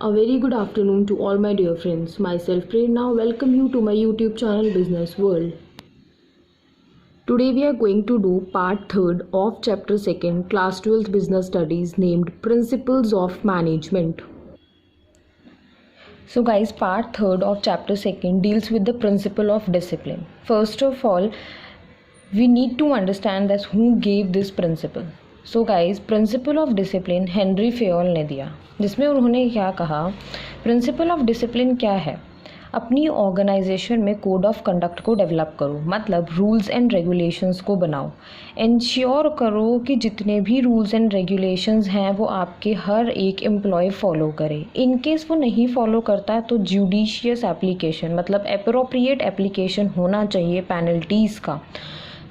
A very good afternoon to all my dear friends. Myself Prerna welcome you to my YouTube channel Business World. Today we are going to do part 3rd of chapter 2nd class 12th business studies named Principles of Management. So guys, part 3rd of chapter 2nd deals with the principle of discipline. First of all, we need to understand that who gave this principle. So guys principal of discipline Henry Fayol ने दिया, जिसमें उन्होंने क्या कहा, principal of discipline क्या है, अपनी organisation में कोड ऑफ कंडक्ट को डेवलप करो, मतलब रूल्स एंड रेगुलेशंस को बनाओ, इंश्योर करो कि जितने भी रूल्स एंड रेगुलेशंस हैं वो आपके हर एक एम्प्लॉय फॉलो करे। इन केस वो नहीं फॉलो करता तो जुडिशियस एप्लीकेशन मतलब एप्रोप्रिएट एप्लीकेशन होना चाहिए पेनल्टीज़ का।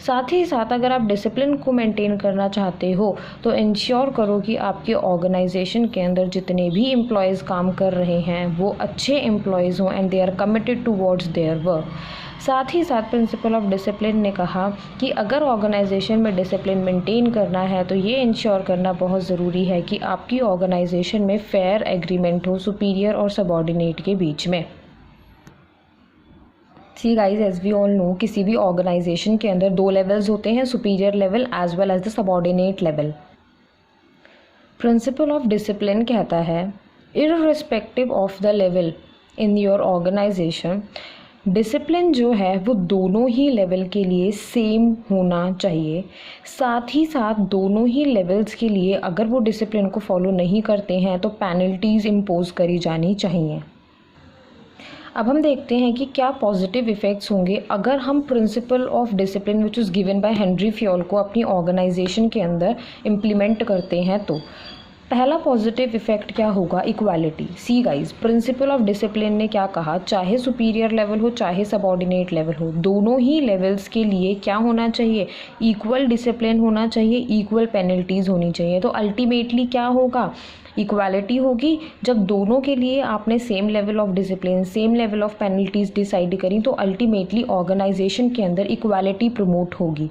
साथ ही साथ अगर आप डिसिप्लिन को मेंटेन करना चाहते हो तो इंश्योर करो कि आपके ऑर्गेनाइजेशन के अंदर जितने भी एम्प्लॉयज़ काम कर रहे हैं वो अच्छे एम्प्लॉयज़ हों and they are committed towards their work. साथ ही साथ प्रिंसिपल ऑफ डिसिप्लिन ने कहा कि अगर ऑर्गेनाइजेशन में डिसिप्लिन मेंटेन करना है तो ये इंश्योर करना बहुत ज़रूरी है कि आपकी ऑर्गेनाइजेशन में फेयर एग्रीमेंट हो सुपीरियर और सबॉर्डिनेट के बीच में। See guys, as we all know, किसी भी ऑर्गेनाइजेशन के अंदर 2 लेवल्स होते हैं, superior level as well as the subordinate level. Principle of discipline कहता है irrespective of the level in your organisation, discipline जो है वो दोनों ही लेवल के लिए सेम होना चाहिए। साथ ही साथ दोनों ही लेवल्स के लिए अगर वो डिसिप्लिन को फॉलो नहीं करते हैं तो पेनल्टीज़ इम्पोज करी जानी चाहिए। अब हम देखते हैं कि क्या पॉजिटिव इफ़ेक्ट्स होंगे अगर हम principal of discipline which is given by Henry Fayol को अपनी ऑर्गेनाइजेशन के अंदर इम्प्लीमेंट करते हैं। तो पहला पॉजिटिव इफ़ेक्ट क्या होगा, equality. See guys, principal of discipline ने क्या कहा, चाहे सुपीरियर लेवल हो चाहे सबॉर्डिनेट लेवल हो, दोनों ही लेवल्स के लिए क्या होना चाहिए, इक्वल डिसिप्लिन होना चाहिए, इक्वल पेनल्टीज़ होनी चाहिए। तो अल्टीमेटली क्या होगा, इक्वालिटी होगी। जब दोनों के लिए आपने same level of discipline same level of penalties decide करी तो अल्टीमेटली ऑर्गेनाइजेशन के अंदर इक्वालिटी प्रमोट होगी।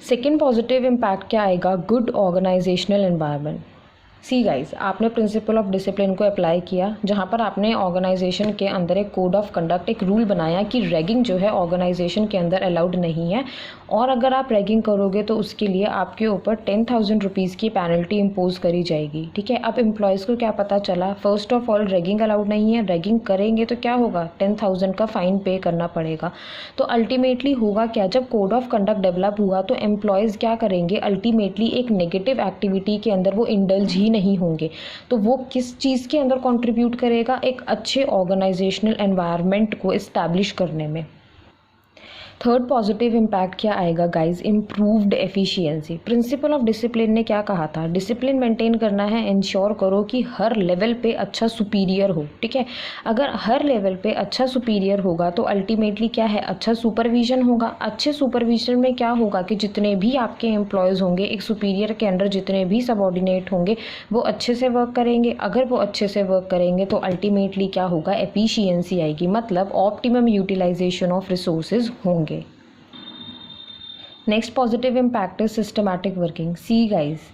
सेकेंड पॉजिटिव इम्पैक्ट क्या आएगा, good organizational environment. See guys, आपने प्रिंसिपल ऑफ डिसिप्लिन को अप्लाई किया जहाँ पर आपने ऑर्गेनाइजेशन के अंदर एक कोड ऑफ कंडक्ट, एक रूल बनाया कि रैगिंग जो है ऑर्गेनाइजेशन के अंदर अलाउड नहीं है, और अगर आप रैगिंग करोगे तो उसके लिए आपके ऊपर 10,000 रुपीज़ की पेनल्टी इम्पोज करी जाएगी। ठीक है, अब एम्प्लॉयज़ को क्या पता चला, first of all ragging allowed नहीं है, रैगिंग करेंगे तो क्या होगा, 10,000 का फ़ाइन पे करना पड़ेगा। तो अल्टीमेटली होगा क्या, जब कोड ऑफ कंडक्ट डेवलप हुआ तो एम्प्लॉयज़ क्या करेंगे, अल्टीमेटली एक नेगेटिव एक्टिविटी के अंदर वो इंडल्ज ही नहीं होंगे। तो वो किस चीज़ के अंदर कंट्रीब्यूट करेगा, एक अच्छे ऑर्गेनाइजेशनल एनवायरनमेंट को इस्टेब्लिश करने में। थर्ड पॉजिटिव इम्पैक्ट क्या आएगा guys, improved efficiency. Principal of discipline ने क्या कहा था, डिसिप्लिन मेंटेन करना है, इंश्योर करो कि हर लेवल पे अच्छा सुपीरियर हो। ठीक है, अगर हर लेवल पे अच्छा सुपीरियर होगा तो अल्टीमेटली क्या है, अच्छा सुपरविजन होगा। अच्छे सुपरविजन में क्या होगा कि जितने भी आपके एम्प्लॉयज़ होंगे, एक सुपीरियर के अंडर जितने भी सबऑर्डिनेट होंगे वो अच्छे से वर्क करेंगे। अगर वो अच्छे से वर्क करेंगे तो अल्टीमेटली क्या होगा, एफिशिएंसी आएगी, मतलब ऑप्टिमम यूटिलाइजेशन ऑफ रिसोर्सेज होंगे। Next positive impact is systematic working. See guys,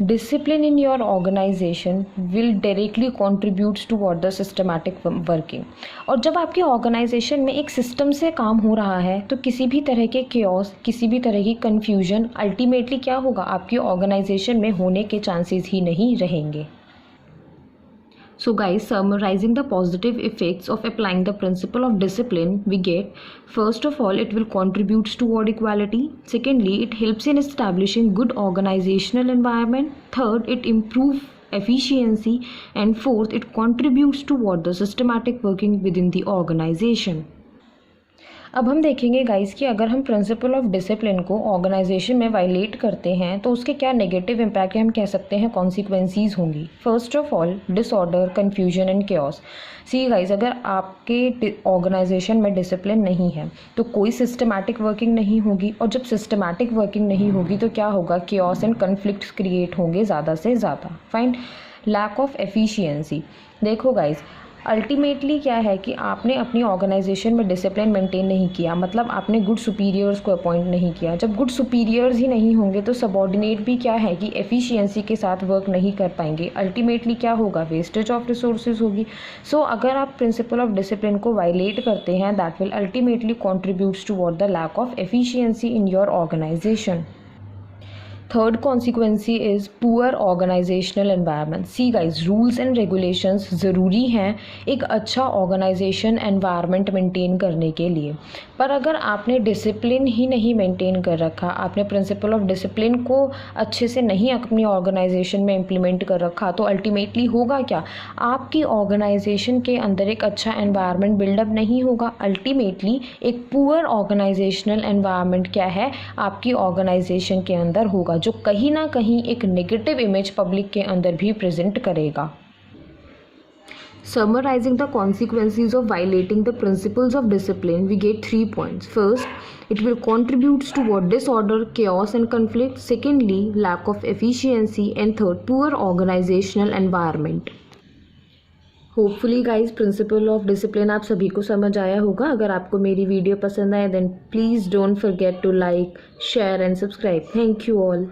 discipline in your organization will directly contribute toward the systematic working. और जब आपके ऑर्गेनाइजेशन में एक सिस्टम से काम हो रहा है तो किसी भी तरह के chaos, किसी भी तरह की confusion अल्टीमेटली क्या होगा, आपकी ऑर्गेनाइजेशन में होने के चांसेस ही नहीं रहेंगे। So guys, summarizing the positive effects of applying the principle of discipline, we get, first of all, it will contribute toward equality. Secondly, it helps in establishing good organizational environment. Third, it improves efficiency. And fourth, it contributes toward the systematic working within the organization. अब हम देखेंगे guys कि अगर हम principal of discipline को organisation में violet करते हैं तो उसके क्या नेगेटिव इम्पैक्ट हम कह सकते हैं कॉन्सिक्वेंसीज होंगी। First of all, disorder, confusion and chaos. See guys, अगर आपके ऑर्गेनाइजेशन में डिसिप्लिन नहीं है तो कोई सिस्टमैटिक वर्किंग नहीं होगी, और जब सिस्टमैटिक वर्किंग नहीं होगी तो क्या होगा, केओस एंड कन्फ्लिक्ट्स क्रिएट होंगे ज़्यादा से ज़्यादा। फाइन। Lack of efficiency. देखो गाइस, अल्टीमेटली क्या है कि आपने अपनी ऑर्गेनाइजेशन में डिसिप्लिन मेंटेन नहीं किया, मतलब आपने गुड सुपीरियर्स को अपॉइंट नहीं किया। जब गुड सुपीरियर्स ही नहीं होंगे तो सबऑर्डिनेट भी क्या है कि एफिशिएंसी के साथ वर्क नहीं कर पाएंगे। अल्टीमेटली क्या होगा, वेस्टेज ऑफ रिसोर्सेज होगी। सो अगर आप प्रिंसिपल ऑफ डिसिप्लिन को वायलेट करते हैं, that will ultimately contributes toward the lack of efficiency in your organization. Third consequence is poor organizational environment. See guys, rules and regulations ज़रूरी हैं एक अच्छा organization environment maintain करने के लिए, पर अगर आपने डिसिप्लिन ही नहीं मेंटेन कर रखा, आपने प्रिंसिपल ऑफ डिसिप्लिन को अच्छे से नहीं अपनी ऑर्गेनाइजेशन में इम्प्लीमेंट कर रखा, तो अल्टीमेटली होगा क्या, आपकी ऑर्गेनाइजेशन के अंदर एक अच्छा एनवायरनमेंट बिल्डअप नहीं होगा। अल्टीमेटली एक पुअर ऑर्गेनाइजेशनल एनवायरनमेंट क्या है, आपकी ऑर्गेनाइजेशन के अंदर होगा, जो कहीं ना कहीं एक नेगेटिव इमेज पब्लिक के अंदर भी प्रेजेंट करेगा। Summarizing the consequences of violating the principles of discipline, we get 3 points. First, it will contribute toward disorder, chaos and conflict. Secondly, lack of efficiency. And third, poor organizational environment. Hopefully guys principal of discipline आप सभी को समझ आया होगा। अगर आपको मेरी video पसंद आए then please don't forget to like, share and subscribe. Thank you all.